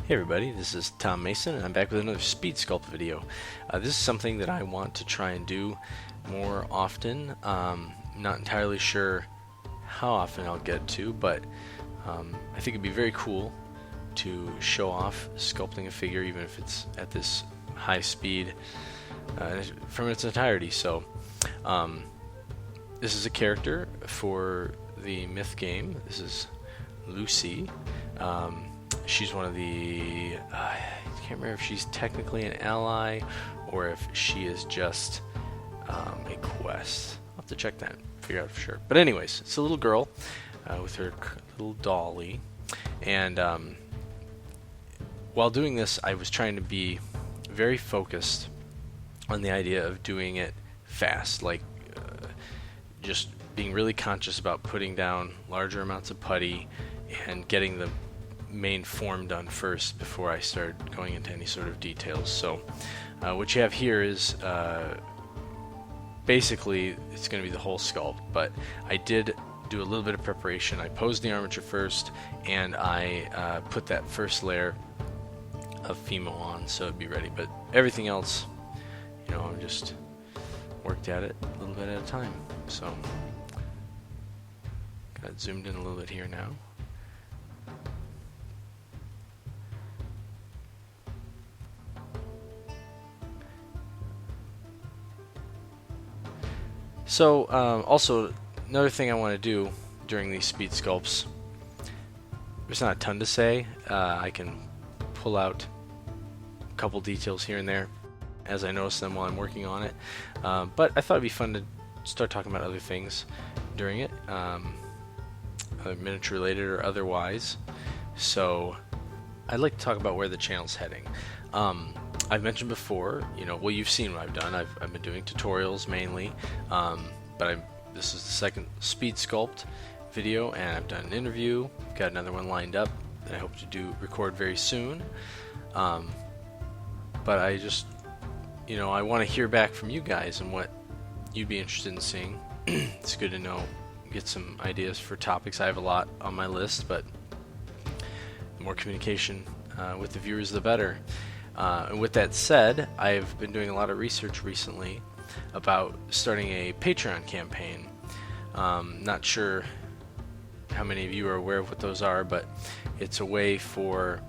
Hey everybody, this is Tom Mason and I'm back with another Speed Sculpt video. This is something that I want to try and do more often. Not entirely sure how often I'll get to, but I think it'd be very cool to show off sculpting a figure even if it's at this high speed from its entirety. So this is a character for the Myth game. This is Lucy. She's one of the, I can't remember if she's technically an ally or if she is just a quest. I'll have to check that, figure out for sure. But anyways, it's a little girl with her little dolly. And while doing this, I was trying to be very focused on the idea of doing it fast, like just being really conscious about putting down larger amounts of putty and getting the main form done first before I start going into any sort of details. So what you have here is basically it's going to be the whole sculpt, but I did do a little bit of preparation. I posed the armature first and I put that first layer of FIMO on so it'd be ready, but everything else, you know, I just worked at it a little bit at a time. So got it zoomed in a little bit here now. So also another thing I want to do during these speed sculpts, there's not a ton to say. I can pull out a couple details here and there as I notice them while I'm working on it, but I thought it'd be fun to start talking about other things during it, either miniature related or otherwise. So I'd like to talk about where the channel's heading. I've mentioned before, you know, well, you've seen what I've done. I've been doing tutorials mainly, but this is the second speed sculpt video, and I've done an interview. Got another one lined up that I hope to record very soon. But I just, you know, I want to hear back from you guys and what you'd be interested in seeing. It's good to know, get some ideas for topics. I have a lot on my list, but the more communication with the viewers, the better. And with that said, I've been doing a lot of research recently about starting a Patreon campaign. Not sure how many of you are aware of what those are, but it's a way for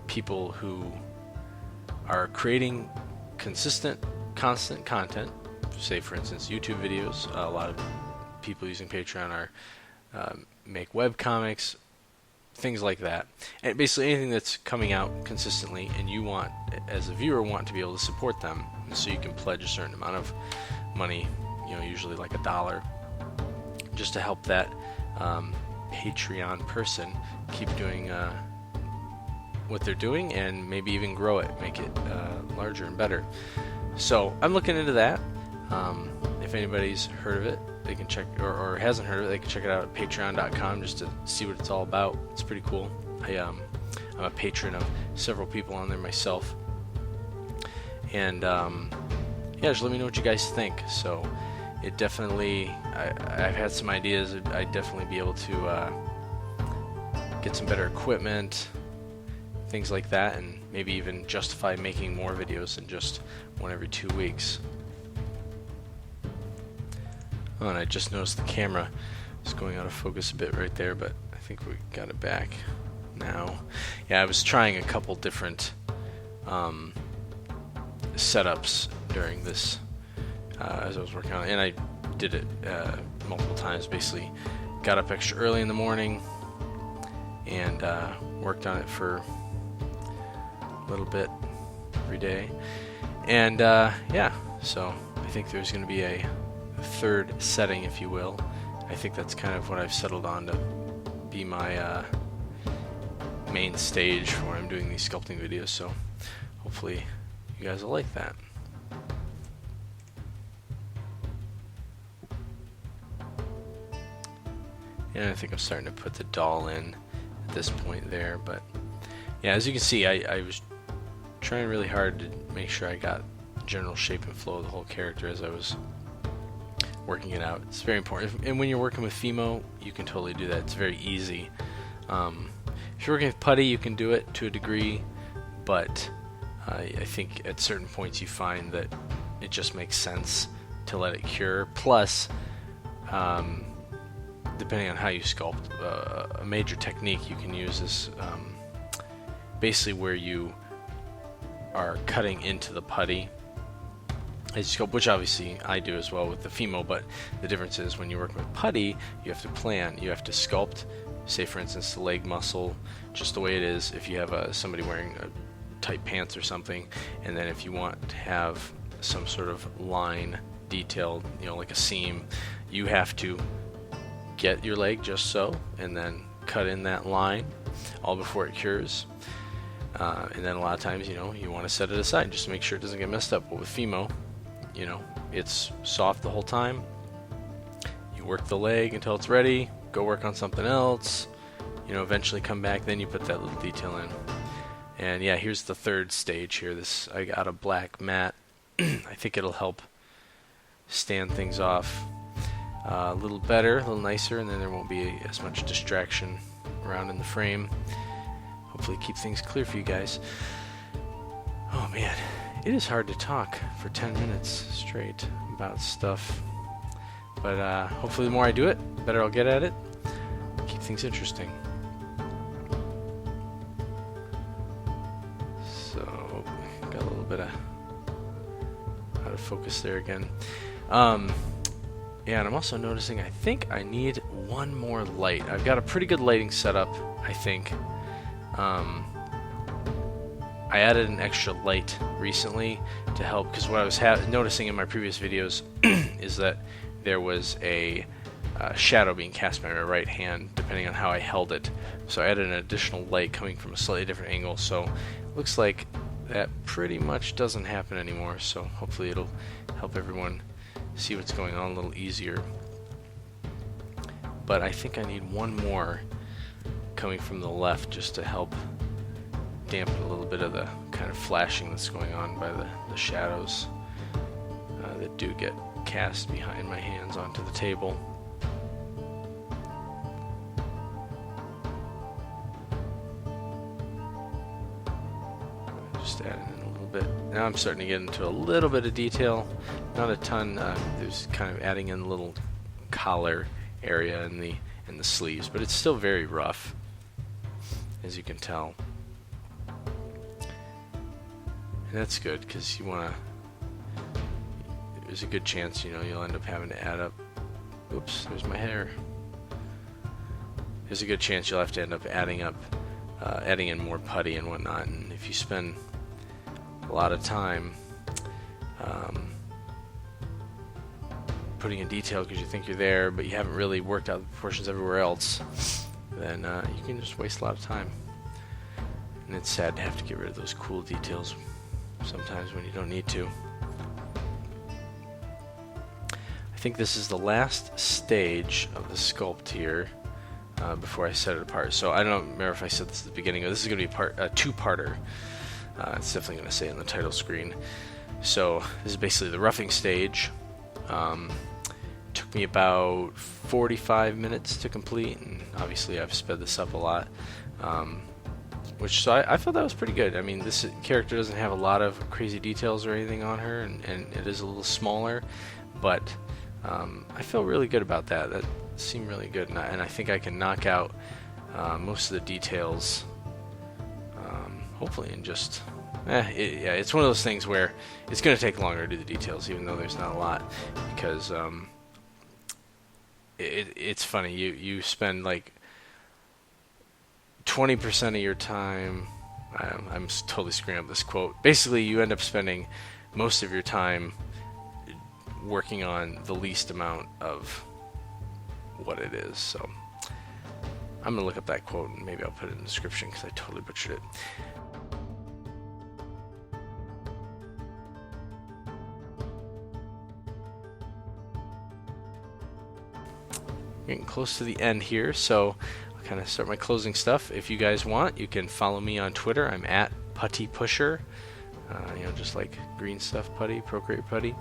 people who are creating constant content. Say, for instance, YouTube videos. A lot of people using Patreon are make web comics, things like that, and basically anything that's coming out consistently and you want, as a viewer, want to be able to support them, and so you can pledge a certain amount of money, you know, usually like $1, just to help that Patreon person keep doing what they're doing and maybe even grow it, make it larger and better. So I'm looking into that. If anybody's heard of it, they can check, or hasn't heard of it, they can check it out at patreon.com just to see what it's all about. It's pretty cool. I'm a patron of several people on there myself, and yeah, just let me know what you guys think. So it definitely, I've had some ideas. I'd definitely be able to get some better equipment, things like that, and maybe even justify making more videos than just one every 2 weeks. Oh, and I just noticed the camera is going out of focus a bit right there, but I think we got it back now. Yeah, I was trying a couple different setups during this as I was working on it, and I did it multiple times. Basically, got up extra early in the morning and worked on it for a little bit every day. And yeah, so I think there's going to be a third setting, if you will. I think that's kind of what I've settled on to be my main stage where I'm doing these sculpting videos, so hopefully you guys will like that. And I think I'm starting to put the doll in at this point there, but yeah, as you can see, I was trying really hard to make sure I got general shape and flow of the whole character as I was working it out. It's very important, and when you're working with FIMO, you can totally do that. It's very easy. If you're working with putty, you can do it to a degree, but I think at certain points you find that it just makes sense to let it cure. Plus, depending on how you sculpt, a major technique you can use is basically where you are cutting into the putty as you sculpt, which obviously I do as well with the FIMO, but the difference is when you're working with putty, you have to plan, you have to sculpt, say for instance the leg muscle just the way it is if you have somebody wearing tight pants or something, and then if you want to have some sort of line detail, you know, like a seam, you have to get your leg just so, and then cut in that line all before it cures. And then a lot of times, you know, you want to set it aside just to make sure it doesn't get messed up. But with FIMO, you know, it's soft the whole time. You work the leg until it's ready, go work on something else, you know, eventually come back, then you put that little detail in. And yeah, here's the third stage here. I got a black mat. I think it'll help stand things off a little better, a little nicer, and then there won't be as much distraction around in the frame. Hopefully keep things clear for you guys. Oh man, it is hard to talk for 10 minutes straight about stuff. But hopefully the more I do it, the better I'll get at it. Keep things interesting. So, got a little bit of out of focus there again. Yeah, and I'm also noticing I think I need one more light. I've got a pretty good lighting setup, I think. I added an extra light recently to help, because what I was noticing in my previous videos is that there was a shadow being cast by my right hand depending on how I held it. So I added an additional light coming from a slightly different angle, so it looks like that pretty much doesn't happen anymore, so hopefully it'll help everyone see what's going on a little easier. But I think I need one more coming from the left just to help dampen a little bit of the kind of flashing that's going on by the shadows that do get cast behind my hands onto the table. Just adding in a little bit. Now I'm starting to get into a little bit of detail, not a ton. There's kind of adding in a little collar area in the sleeves, but it's still very rough, as you can tell. And that's good, because you want to, there's a good chance, you know, you'll end up having to add up, oops, there's my hair. There's a good chance you'll have to end up adding in more putty and whatnot, and if you spend a lot of time putting in detail because you think you're there, but you haven't really worked out the proportions everywhere else, then you can just waste a lot of time. And it's sad to have to get rid of those cool details sometimes when you don't need to. I think this is the last stage of the sculpt here before I set it apart. So I don't remember if I said this at the beginning. This is going to be a two-parter. It's definitely going to say on the title screen. So this is basically the roughing stage. Took me about 45 minutes to complete, and obviously I've sped this up a lot. So I thought that was pretty good. I mean, this character doesn't have a lot of crazy details or anything on her, and it is a little smaller, but I feel really good about that. That seemed really good, and I think I can knock out most of the details, hopefully in just... it's one of those things where it's going to take longer to do the details, even though there's not a lot, because it's funny. You spend like 20% of your time, I'm totally screwing up this quote. Basically, you end up spending most of your time working on the least amount of what it is. So I'm going to look up that quote, and maybe I'll put it in the description because I totally butchered it. Getting close to the end here, so I'll kind of start my closing stuff. If you guys want, you can follow me on Twitter. I'm at PuttyPusher, just like green stuff putty, Procreate Putty.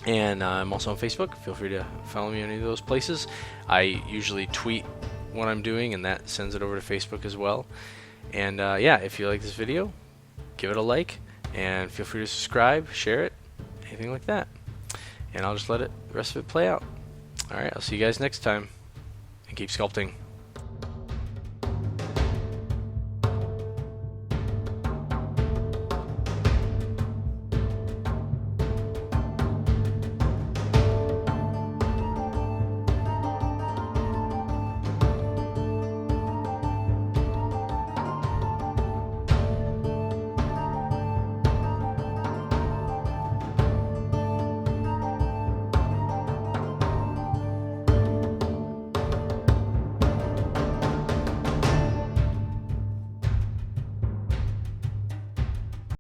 And I'm also on Facebook. Feel free to follow me on any of those places. I usually tweet what I'm doing, and that sends it over to Facebook as well. And yeah, if you like this video, give it a like, and feel free to subscribe, share it, anything like that. And I'll just let the rest of it play out. Alright, I'll see you guys next time, and keep sculpting.